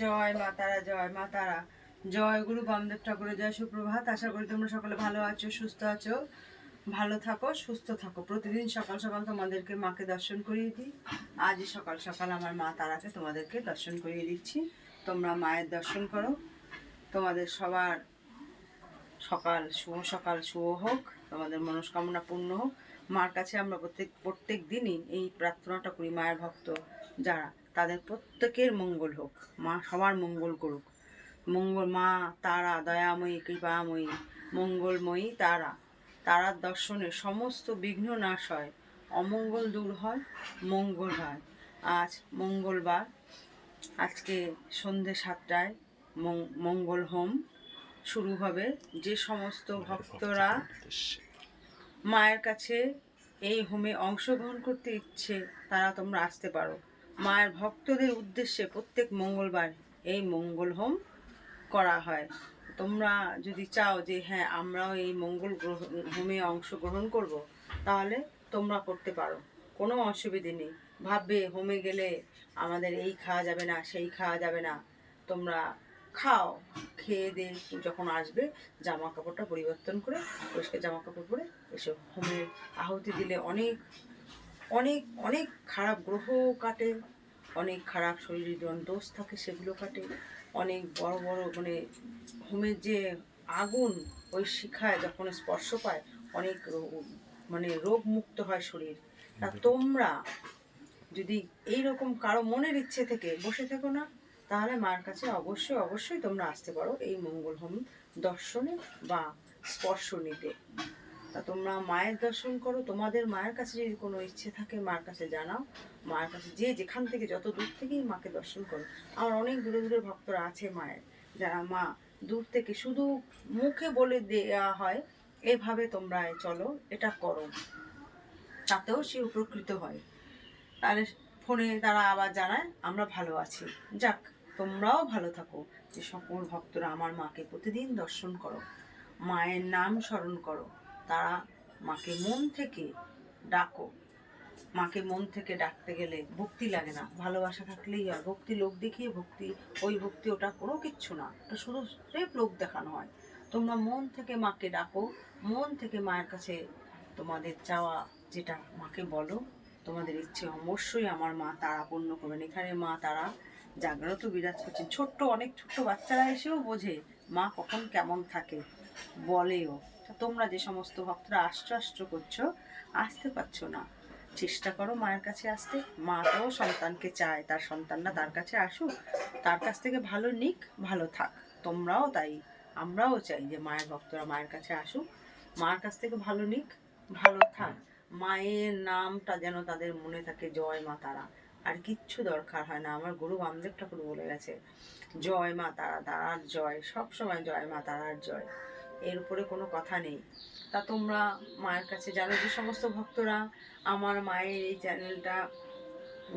জয় মা তারা, জয় মা তারা, জয় গুরু বামদেব ঠাকুরের জয়। সুপ্রভাত। আশা করি তোমরা সকলে ভালো আছো, সুস্থ আছো। ভালো থাকো, সুস্থ থাকো। প্রতিদিন সকাল সকাল তোমাদেরকে মাকে দর্শন করিয়ে দিই। আজই সকাল সকাল আমার মা তারাকে তোমাদেরকে দর্শন করিয়ে দিচ্ছি। তোমরা মায়ের দর্শন করো। তোমাদের সবার সকাল শুভ হোক, তোমাদের মনস্কামনা পূর্ণ হোক। মার কাছে আমরা প্রত্যেক দিনই এই প্রার্থনাটা করি, মায়ের ভক্ত যারা, তাদের প্রত্যেকের মঙ্গল হোক, মা সবার মঙ্গল করুক। মা তারা দয়াময়ী, কৃপাময়ী, মঙ্গলময়ী তারা। তারার দর্শনে সমস্ত বিঘ্ন নাশ হয়, অমঙ্গল দূর হয়, মঙ্গল হয়। আজ মঙ্গলবার, আজকে সন্ধ্যে 7টায় মঙ্গল হোম শুরু হবে। যে সমস্ত ভক্তরা মায়ের কাছে এই হোমে অংশগ্রহণ করতে ইচ্ছে, তারা তোমরা আসতে পারো। মায়ের ভক্তদের উদ্দেশ্যে প্রত্যেক মঙ্গলবার এই মঙ্গল হোম করা হয়। তোমরা যদি চাও যে হ্যাঁ আমরাও এই হোমে অংশগ্রহণ করব, তাহলে তোমরা করতে পারো, কোনো অসুবিধে নেই। ভাববে হোমে গেলে আমাদের এই খাওয়া যাবে না, সেই খাওয়া যাবে না। তোমরা খাও, খেয়ে দিয়ে যখন আসবে জামা কাপড়টা পরিবর্তন করে পরিষ্কার জামা কাপড় পরে এসো। হোমের আহুতি দিলে অনেক অনেক অনেক খারাপ গ্রহ কাটে, অনেক খারাপ শরীরে দোষ থাকে সেগুলো কাটে। অনেক বড় বড় হোমের যে আগুন, ওই শিখায় যখন স্পর্শ পায় অনেক রোগ মুক্ত হয় শরীর। তা তোমরা যদি এইরকম কারো মনের ইচ্ছে থেকে বসে থেকো না, তাহলে মায়ের কাছে অবশ্যই অবশ্যই তোমরা আসতে পারো এই মঙ্গল হোম দর্শনে বা স্পর্শ নিতে। তা তোমরা মায়ের দর্শন করো। তোমাদের মায়ের কাছে যদি কোনো ইচ্ছে থাকে মায়ের কাছে জানাও। মায়ের কাছে যে যেখান থেকে যত দূর থেকেই মাকে দর্শন করো। আমার অনেক দূরে দূরে ভক্তরা আছে মায়ের, যারা মা দূর থেকে শুধু মুখে বলে দেওয়া হয় এভাবে তোমরা চলো, এটা করো, তাতেও সে উপকৃত হয়। তাহলে ফোনে তারা আবার জানায় আমরা ভালো আছি। যাক, তোমরাও ভালো থাকো। যে সকল ভক্তরা আমার মাকে প্রতিদিন দর্শন করো, মায়ের নাম স্মরণ করো, তারা মাকে মন থেকে ডাকো। মাকে মন থেকে ডাকতে গেলে ভক্তি লাগে না, ভালোবাসা থাকলেই হয়। ভক্তি লোক দেখিয়ে ভক্তি, ওই ভক্তি ওটা কোনো কিচ্ছু না, ওটা শুধু স্রেফ লোক দেখানো হয়। তোমরা মন থেকে মাকে ডাকো, মন থেকে মায়ের কাছে তোমাদের চাওয়া যেটা মাকে বলো, তোমাদের ইচ্ছে অবশ্যই আমার মা তারা পূর্ণ করবেন। এখানে মা তারা জাগ্রত বিরাজ করছেন। অনেক ছোট্ট বাচ্চারা এসেও বোঝে মা কখন কেমন থাকে, বলেও। তোমরা যে সমস্ত ভক্তরা আসছো করছো, আসতে পারছো না, চেষ্টা করো মায়ের কাছে আসতে। মা তো সন্তানকে চায় তার সন্তানরা তার কাছে আসুক, তার কাছ থেকে ভালো নিক, ভালো থাক। তোমরাও তাই, আমরাও চাই যে মায়ের ভক্তরা মায়ের কাছে আসুক, মার কাছ থেকে ভালো নিক, ভালো থাক। মায়ের নামটা যেন তাদের মনে থাকে, জয় মা তারা। আর কিচ্ছু দরকার হয় না। আমার গুরু বামদেব ঠাকুর বলে গেছে, জয় মা তারা, তারার জয়, সবসময় জয় মা তারার জয়, এর উপরে কোনো কথা নেই। তা তোমরা মায়ের কাছে জানো। যে সমস্ত ভক্তরা আমার মায়ের এই চ্যানেলটা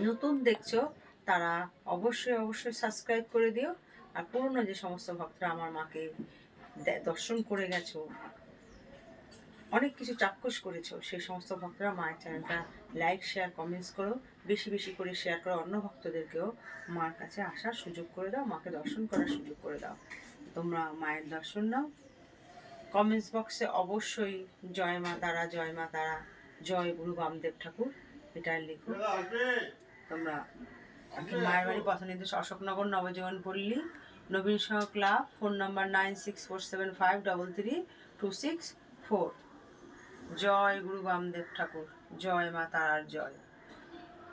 নতুন দেখছো, তারা অবশ্যই অবশ্যই সাবস্ক্রাইব করে দিও। আর পুরনো যে সমস্ত ভক্তরা আমার মাকে দর্শন করে গেছো, অনেক কিছু চাক্ষুষ করেছো, সেই সমস্ত ভক্তরা মায়ের চ্যানেলটা লাইক, শেয়ার, কমেন্টস করো। বেশি বেশি করে শেয়ার করো, অন্য ভক্তদেরকেও মার কাছে আসার সুযোগ করে দাও, মাকে দর্শন করার সুযোগ করে দাও। তোমরা মায়ের দর্শন নাও। কমেন্টস বক্সে অবশ্যই জয় মা তারা, জয় মা তারা, জয় গুরু বামদেব ঠাকুর এটা লিখো। তোমরা মায়ের বাড়ি পথ নির্দেশ, অশোকনগর, নবজীবন পল্লী, নবীন সংঘ ক্লাব, ফোন নাম্বার 9647533264। জয় গুরু বামদেব ঠাকুর, জয় মা তারার জয়।